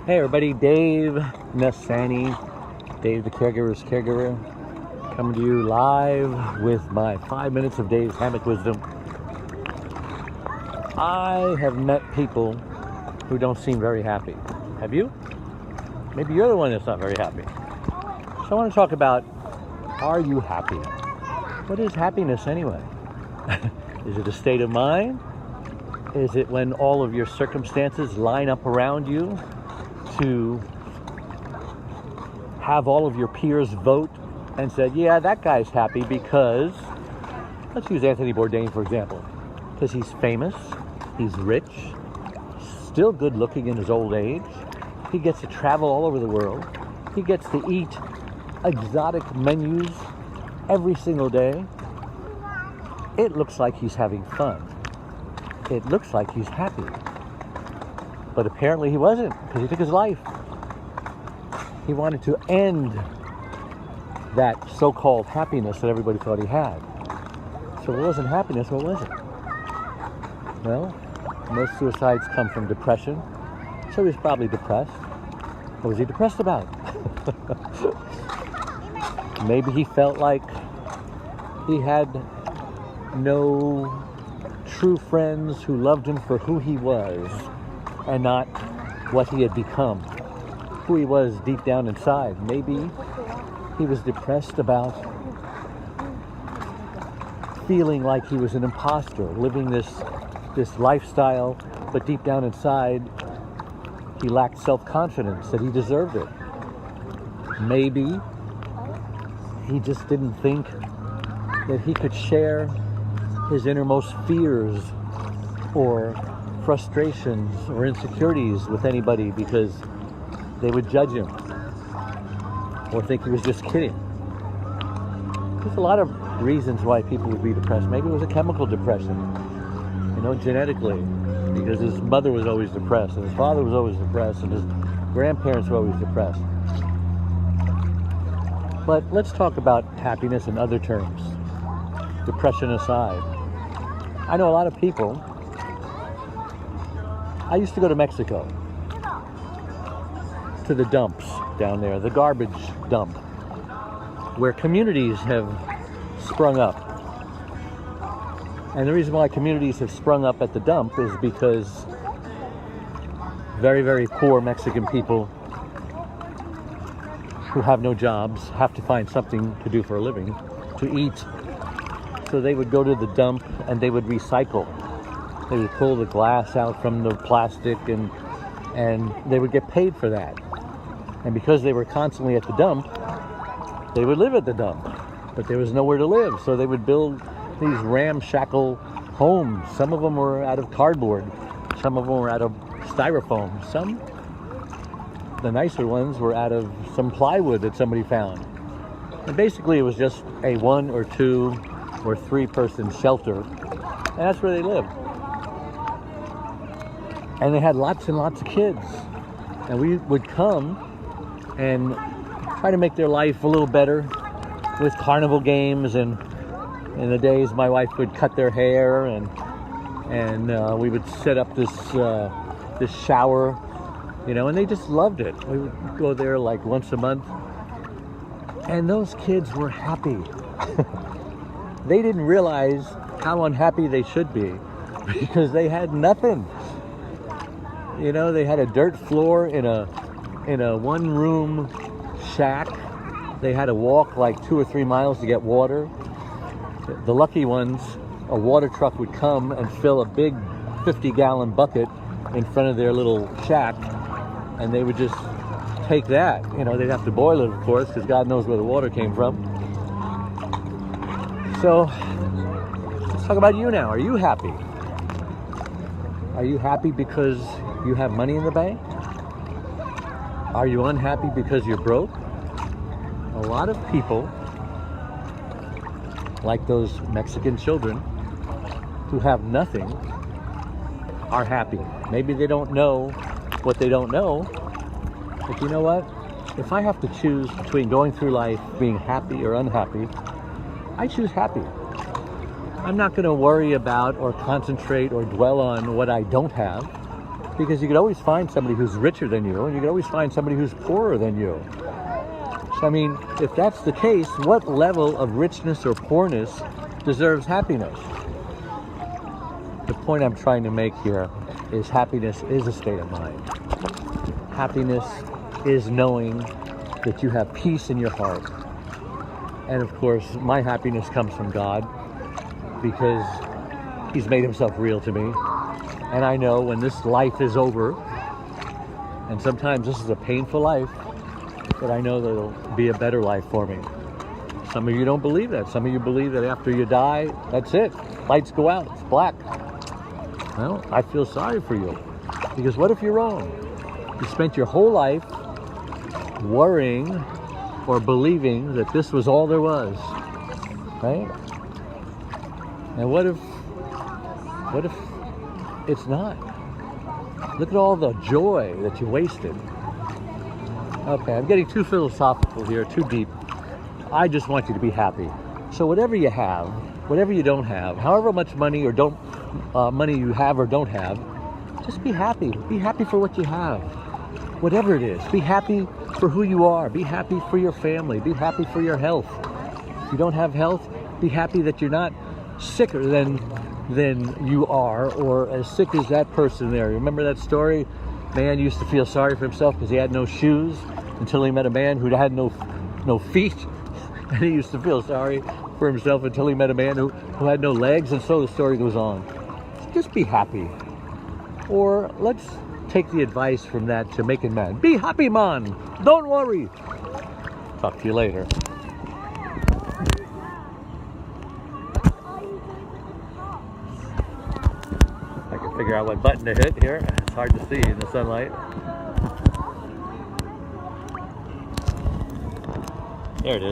Hey everybody, Dave Nassani, Dave the Caregiver's Caregiver, coming to you live with my 5 minutes of Dave's Hammock wisdom. I have met people who don't seem very happy. Have you? Maybe you're the one that's not very happy. So I want to talk about, are you happy? What is happiness anyway? Is it a state of mind? Is it when all of your circumstances line up around you to have all of your peers vote and said, yeah, that guy's happy because, let's use Anthony Bourdain for example, because he's famous, he's rich, still good looking in his old age, he gets to travel all over the world, he gets to eat exotic menus every single day. It looks like he's having fun. It looks like he's happy. But apparently he wasn't, because he took his life. He wanted to end that so-called happiness that everybody thought he had. So it wasn't happiness, what was it? Well, most suicides come from depression, so he was probably depressed. What was he depressed about? Maybe he felt like he had no true friends who loved him for who he was and not what he had become, who he was deep down inside. Maybe he was depressed about feeling like he was an imposter, living this lifestyle, but deep down inside he lacked self-confidence that he deserved it. Maybe he just didn't think that he could share his innermost fears or frustrations or insecurities with anybody because they would judge him or think he was just kidding. There's a lot of reasons why people would be depressed. Maybe it was a chemical depression, genetically, because his mother was always depressed and his father was always depressed and his grandparents were always depressed. But let's talk about happiness in other terms, depression aside. I know a lot of people. I used to go to Mexico, to the dumps down there, the garbage dump, where communities have sprung up. And the reason why communities have sprung up at the dump is because very, very poor Mexican people who have no jobs have to find something to do for a living, to eat. So they would go to the dump and they would recycle. They would pull the glass out from the plastic and they would get paid for that. And because they were constantly at the dump, they would live at the dump. But there was nowhere to live, so they would build these ramshackle homes. Some of them were out of cardboard. Some of them were out of styrofoam. Some, the nicer ones, were out of some plywood that somebody found. And basically it was just a 1 or 2 or 3 person shelter. And that's where they lived. And they had lots and lots of kids. And we would come and try to make their life a little better with carnival games. And in the days my wife would cut their hair and we would set up this shower, and they just loved it. We would go there like once a month. And those kids were happy. They didn't realize how unhappy they should be because they had nothing. They had a dirt floor in a 1-room shack. They had to walk like 2 or 3 miles to get water. The lucky ones, a water truck would come and fill a big 50-gallon bucket in front of their little shack, and they would just take that. They'd have to boil it, of course, because God knows where the water came from. So, let's talk about you now. Are you happy? Are you happy because you have money in the bank? Are you unhappy because you're broke? A lot of people, like those Mexican children who have nothing, are happy. Maybe they don't know what they don't know, but you know what? If I have to choose between going through life being happy or unhappy, I choose happy. I'm not going to worry about or concentrate or dwell on what I don't have. Because you could always find somebody who's richer than you, and you could always find somebody who's poorer than you. So, I mean, if that's the case, what level of richness or poorness deserves happiness? The point I'm trying to make here is happiness is a state of mind. Happiness is knowing that you have peace in your heart. And of course, my happiness comes from God because He's made Himself real to me. And I know when this life is over, and sometimes this is a painful life, that I know there'll be a better life for me. Some of you don't believe that. Some of you believe that after you die, that's it. Lights go out, it's black. Well, I feel sorry for you. Because what if you're wrong? You spent your whole life worrying or believing that this was all there was, right? And what if it's not? Look at all the joy that you wasted. Okay, I'm getting too philosophical here, too deep. I just want you to be happy. So whatever you have, whatever you don't have, however much money or money you have or don't have, just be happy. Be happy for what you have. Whatever it is, be happy for who you are. Be happy for your family. Be happy for your health. If you don't have health, be happy that you're not sicker than you are, or as sick as that person there. Remember that story? Man used to feel sorry for himself because he had no shoes until he met a man who had no feet. And he used to feel sorry for himself until he met a man who had no legs, and so the story goes on. Just be happy. Or let's take the advice from that Jamaican man. Be happy, man. Don't worry. Talk to you later. I can figure out what button to hit here. It's hard to see in the sunlight. There it is.